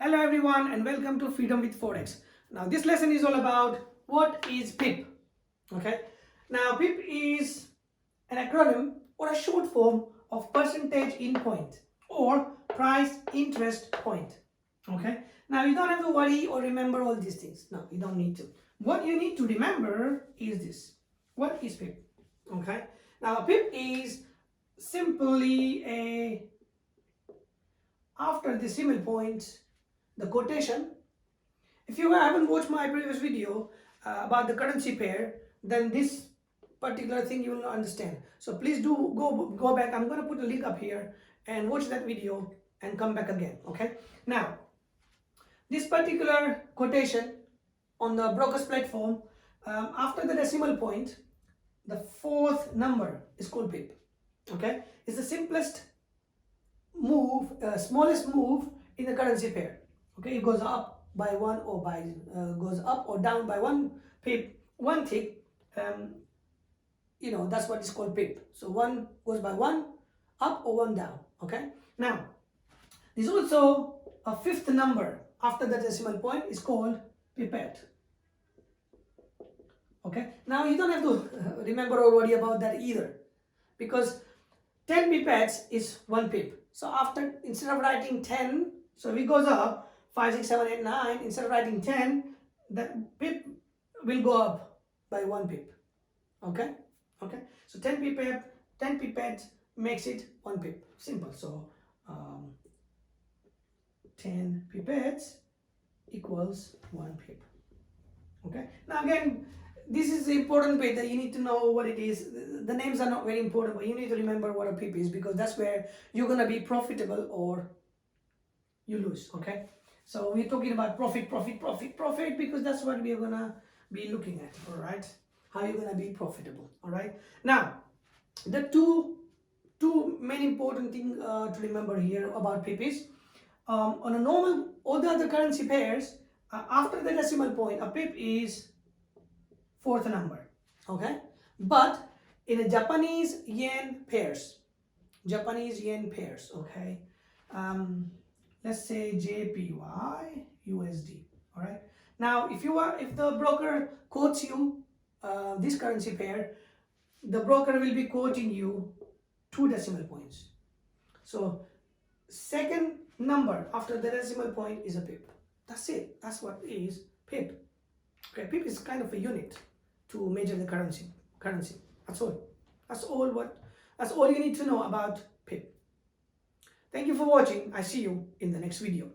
Hello everyone and welcome to Freedom with Forex. Now this lesson is all about what is PIP. Okay. Now PIP is an acronym or a short form of percentage in point or price interest point. Okay. Now you don't have to worry or remember all these things. No, you don't need to. What you need to remember is this. What is PIP? Okay. Now PIP is simply a after decimal point the quotation. If you haven't watched my previous video about the currency pair, then this particular thing you will not understand. So please do go back. I'm going to put a link up here and watch that video and come back again. Okay. Now, this particular quotation on the broker's platform, after the decimal point, the fourth number is called PIP. Okay. It's the simplest move, smallest move in the currency pair. Okay, it goes up by one or goes up or down by one pip, one tick. That's what is called pip. So one goes by one up or one down. Okay. Now, there's also a fifth number after the decimal point is called pipette. Okay. Now you don't have to remember or worry about that either, because 10 pipettes is 1 pip. So instead of writing 10, so it goes up 5, 6, 7, 8, 9. Instead of writing 10, that pip will go up by 1 pip. Okay? Okay? So 10 pipettes makes it 1 pip. Simple. So 10 pipettes equals 1 pip. Okay? Now again, this is the important bit that you need to know what it is. The names are not very important, but you need to remember what a pip is, because that's where you're going to be profitable or you lose. Okay? So we're talking about profit, because that's what we're going to be looking at. All right? How you're going to be profitable. All right? Now, the two main important thing to remember here about pip is, on a normal, all the other currency pairs, after the decimal point, a pip is fourth number. Okay? But in a Japanese yen pairs, okay? Let's say JPY USD. All right. Now, if the broker quotes you this currency pair, the broker will be quoting you 2 decimal points. So second number after the decimal point is a pip. That's it. That's what is pip. Okay, pip is kind of a unit to measure the currency. That's all. That's all you need to know about pip. Thank you for watching. I see you in the next video.